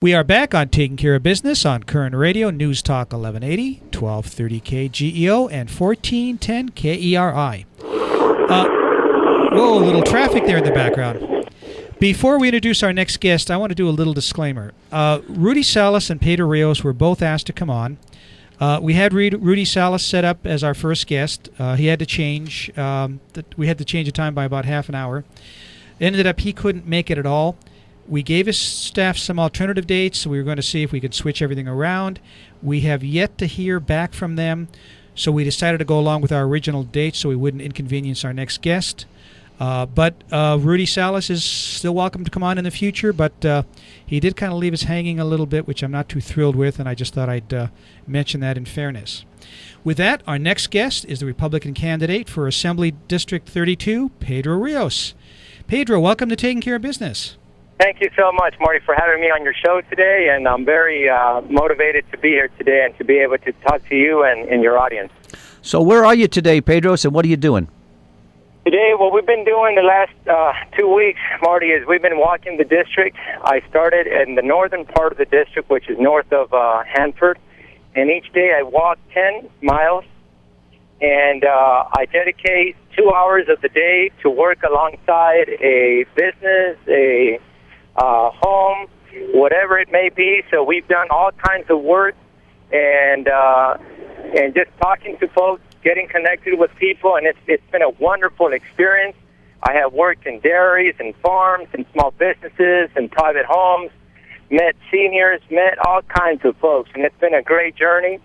We are back on Taking Care of Business on Koerner Radio, News Talk 1180, 1230 KGEO, and 1410 KERI. Whoa, a little traffic there in the background. Before we introduce our next guest, I want to do a little disclaimer. Rudy Salas and Pedro Rios were both asked to come on. We had Rudy Salas set up as our first guest. He had to change. We had to change the time by about half an hour. Ended up he couldn't make it at all. We gave his staff some alternative dates, so we were going to see if we could switch everything around. We have yet to hear back from them, so we decided to go along with our original date so we wouldn't inconvenience our next guest. But Rudy Salas is still welcome to come on in the future, but he did kind of leave us hanging a little bit, which I'm not too thrilled with, and I just thought I'd mention that in fairness. With that, our next guest is the Republican candidate for Assembly District 32, Pedro Rios. Pedro, welcome to Taking Care of Business. Thank you so much, Marty, for having me on your show today, and I'm very motivated to be here today and to be able to talk to you and your audience. So where are you today, Pedro, and what are you doing? Today, what we've been doing the last 2 weeks, Marty, is we've been walking the district. I started in the northern part of the district, which is north of Hanford, and each day I walk 10 miles, and I dedicate 2 hours of the day to work alongside a business, a home, whatever it may be. So we've done all kinds of work, and just talking to folks, getting connected with people, and it's been a wonderful experience. I have worked in dairies and farms and small businesses and private homes, met seniors, met all kinds of folks, and it's been a great journey.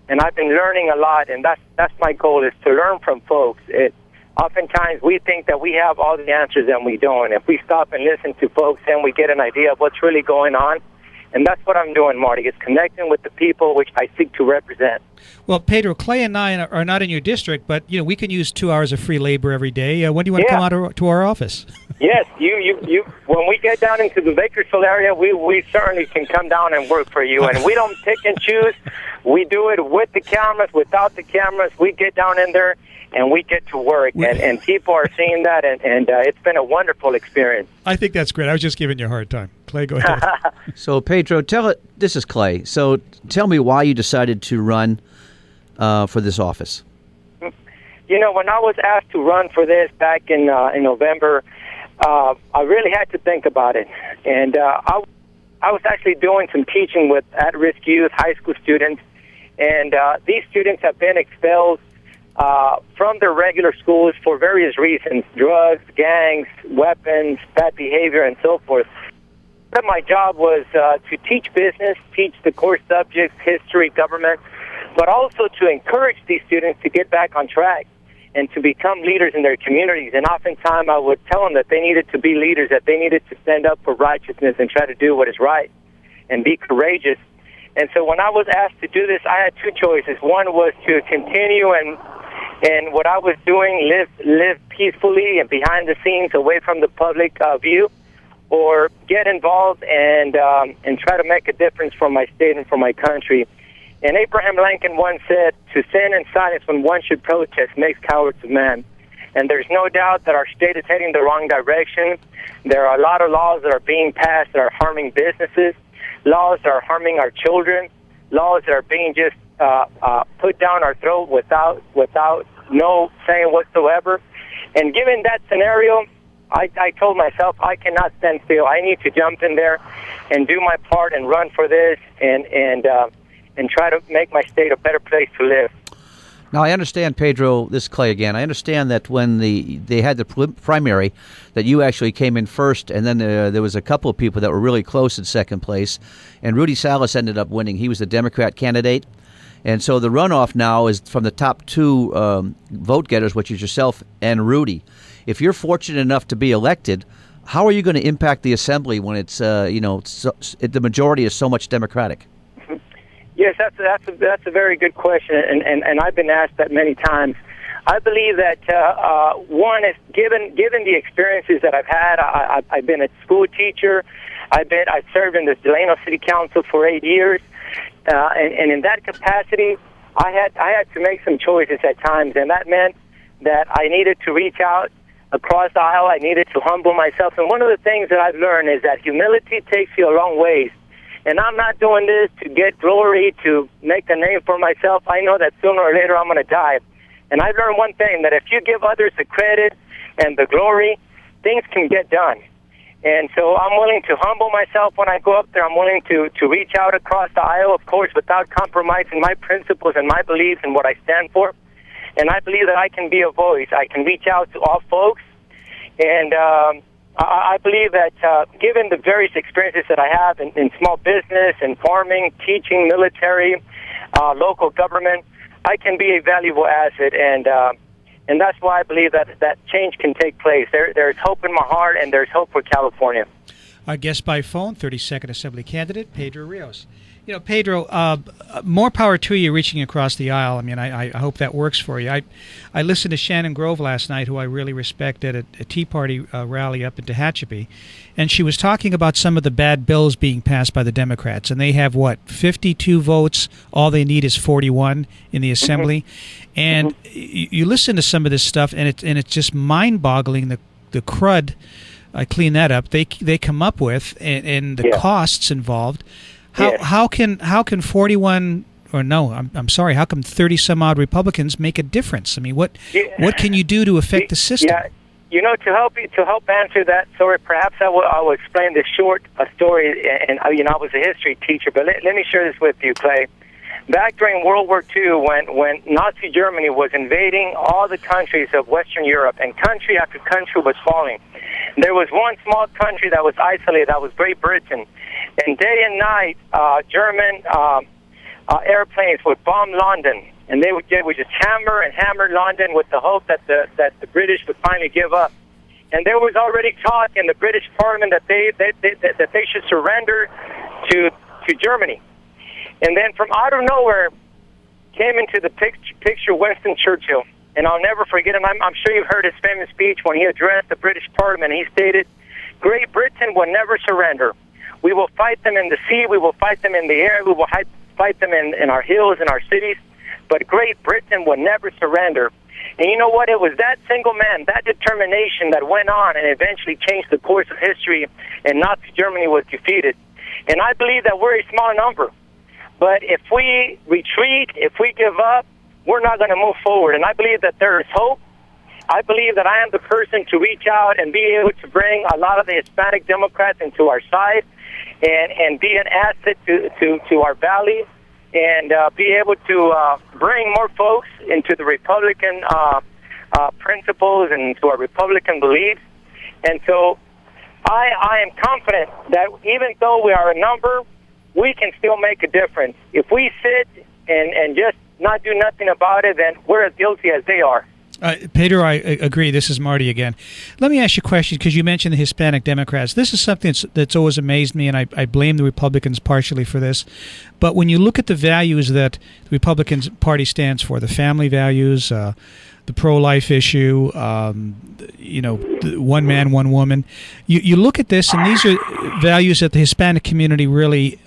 And I've been learning a lot, and that's my goal, is to learn from folks. Oftentimes we think that we have all the answers, and we don't. If we stop and listen to folks, then we get an idea of what's really going on. And that's what I'm doing, Marty, is connecting with the people which I seek to represent. Well, Pedro, Clay and I are not in your district, but we can use 2 hours of free labor every day. When do you want to come out to our office? Yes, you. When we get down into the Bakersfield area, we certainly can come down and work for you. And we don't pick and choose. We do it with the cameras, without the cameras. We get down in there and we get to work, and people are seeing that, and it's been a wonderful experience. I think that's great. I was just giving you a hard time. Clay, go ahead. So, Pedro, this is Clay. So tell me why you decided to run for this office. When I was asked to run for this back in November, I really had to think about it. And I was actually doing some teaching with at-risk youth, high school students, and these students have been expelled from their regular schools for various reasons: drugs, gangs, weapons, bad behavior, and so forth. But my job was to teach business, teach the core subjects, history, government, but also to encourage these students to get back on track and to become leaders in their communities. And oftentimes I would tell them that they needed to be leaders, that they needed to stand up for righteousness and try to do what is right and be courageous. And so when I was asked to do this, I had two choices. One was to continue and what I was doing, live peacefully and behind the scenes, away from the public view, or get involved and try to make a difference for my state and for my country. And Abraham Lincoln once said, "To stand in silence when one should protest makes cowards of men." And there's no doubt that our state is heading the wrong direction. There are a lot of laws that are being passed that are harming businesses, laws that are harming our children, laws that are being just put down our throat without no saying whatsoever. And given that scenario, I told myself I cannot stand still. I need to jump in there and do my part and run for this and try to make my state a better place to live. Now, I understand, Pedro, this is Clay again. I understand that when they had the primary, that you actually came in first, and then there was a couple of people that were really close in second place, and Rudy Salas ended up winning. He was the Democrat candidate. And so the runoff now is from the top two vote getters, which is yourself and Rudy. If you're fortunate enough to be elected, how are you going to impact the assembly when it's the majority is so much Democratic? Yes, that's a very good question, and I've been asked that many times. I believe that one is given the experiences that I've had. I've been a school teacher. I served in the Delano City Council for 8 years, and in that capacity, I had to make some choices at times, and that meant that I needed to reach out across the aisle. I needed to humble myself, and one of the things that I've learned is that humility takes you a long ways. And I'm not doing this to get glory, to make a name for myself. I know that sooner or later I'm going to die. And I've learned one thing, that if you give others the credit and the glory, things can get done. And so I'm willing to humble myself when I go up there. I'm willing to reach out across the aisle, of course, without compromising my principles and my beliefs and what I stand for. And I believe that I can be a voice. I can reach out to all folks. And I believe that given the various experiences that I have in small business and farming, teaching, military, local government, I can be a valuable asset. And that's why I believe that change can take place. There's hope in my heart, and there's hope for California. Our guest by phone, 32nd Assembly candidate, Pedro Rios. You know, Pedro, more power to you reaching across the aisle. I mean, I hope that works for you. I listened to Shannon Grove last night, who I really respect, at a Tea Party rally up in Tehachapi, and she was talking about some of the bad bills being passed by the Democrats, and they have, 52 votes. All they need is 41 in the Assembly. And you listen to some of this stuff, and it's just mind-boggling, the crud, I clean that up, they come up with, and the costs involved. How can 41, or no, I'm sorry, how come 30 some odd Republicans make a difference? I mean, what can you do to affect the system? Yeah, you know, to help answer that story, perhaps I will explain this short story. And you know, I was a history teacher, but let me share this with you, Clay. Back during World War II, when Nazi Germany was invading all the countries of Western Europe, and country after country was falling, there was one small country that was isolated. That was Great Britain. And day and night, German airplanes would bomb London, and they would just hammer London with the hope that the British would finally give up. And there was already talk in the British Parliament that they should surrender to Germany. And then from out of nowhere came into the picture Winston Churchill. And I'll never forget him. I'm sure you've heard his famous speech when he addressed the British Parliament. He stated, "Great Britain will never surrender. We will fight them in the sea. We will fight them in the air. We will fight them in our hills and our cities. But Great Britain will never surrender." And you know what? It was that single man, that determination that went on and eventually changed the course of history, and Nazi Germany was defeated. And I believe that we're a small number. But if we retreat, if we give up, we're not going to move forward. And I believe that there is hope. I believe that I am the person to reach out and be able to bring a lot of the Hispanic Democrats into our side and be an asset to our valley, and be able to bring more folks into the Republican principles and to our Republican beliefs. And so I am confident that even though we are a number, we can still make a difference. If we sit and just not do nothing about it, then we're as guilty as they are. Pedro, I agree. This is Marty again. Let me ask you a question, because you mentioned the Hispanic Democrats. This is something that's always amazed me, and I blame the Republicans partially for this. But when you look at the values that the Republican Party stands for, the family values, the pro-life issue, the one man, one woman. You look at this, and these are values that the Hispanic community really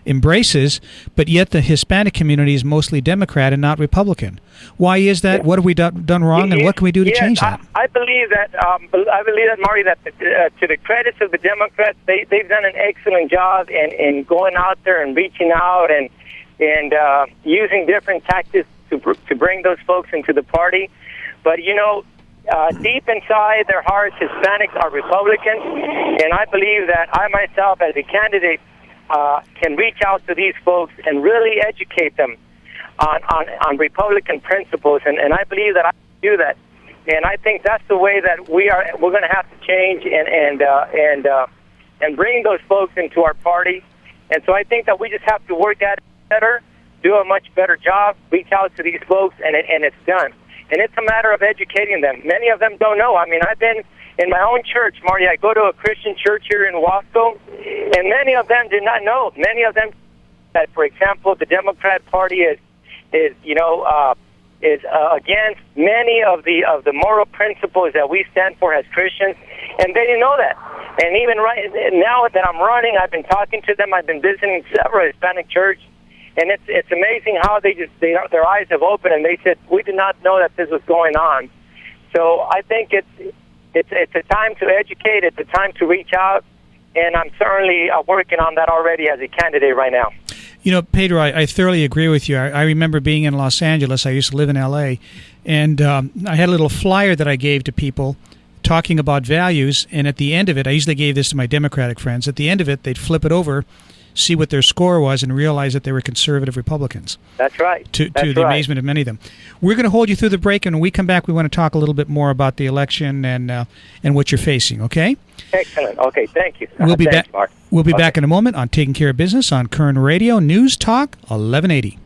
embraces, but yet the Hispanic community is mostly Democrat and not Republican. Why is that? What have we done wrong, and what can we do to change that? I believe that, Marty, that to the credits of the Democrats, they've done an excellent job in going out there and reaching out and using different tactics to bring those folks into the party. But, deep inside their hearts, Hispanics are Republicans, and I believe that I myself, as a candidate, can reach out to these folks and really educate them on Republican principles, and I believe that I can do that. And I think that's the way that we're going to have to change and bring those folks into our party. And so I think that we just have to work at it better, do a much better job, reach out to these folks, and it's done. And it's a matter of educating them. Many of them don't know. I mean, I've been in my own church, Marty. I go to a Christian church here in Wasco, and many of them did not know. Many of them that, for example, the Democrat Party is against many of the moral principles that we stand for as Christians, and they didn't know that. And even right now that I'm running, I've been talking to them. I've been visiting several Hispanic churches. And it's amazing how their eyes have opened, and they said, "We did not know that this was going on." So I think it's a time to educate. It's a time to reach out and I'm certainly working on that already as a candidate right now. You know, Pedro, I thoroughly agree with you. I remember being in Los Angeles. I used to live in L.A., and I had a little flyer that I gave to people talking about values, and at the end of it, I usually gave this to my Democratic friends. At the end of it, they'd flip it over, see what their score was, and realize that they were conservative Republicans. That's right. To the amazement of many of them. We're going to hold you through the break, and when we come back, we want to talk a little bit more about the election and what you're facing, okay? Excellent. Okay, thank you. We'll be back. Mark. We'll be back in a moment on Taking Care of Business on Koerner Radio, News Talk 1180.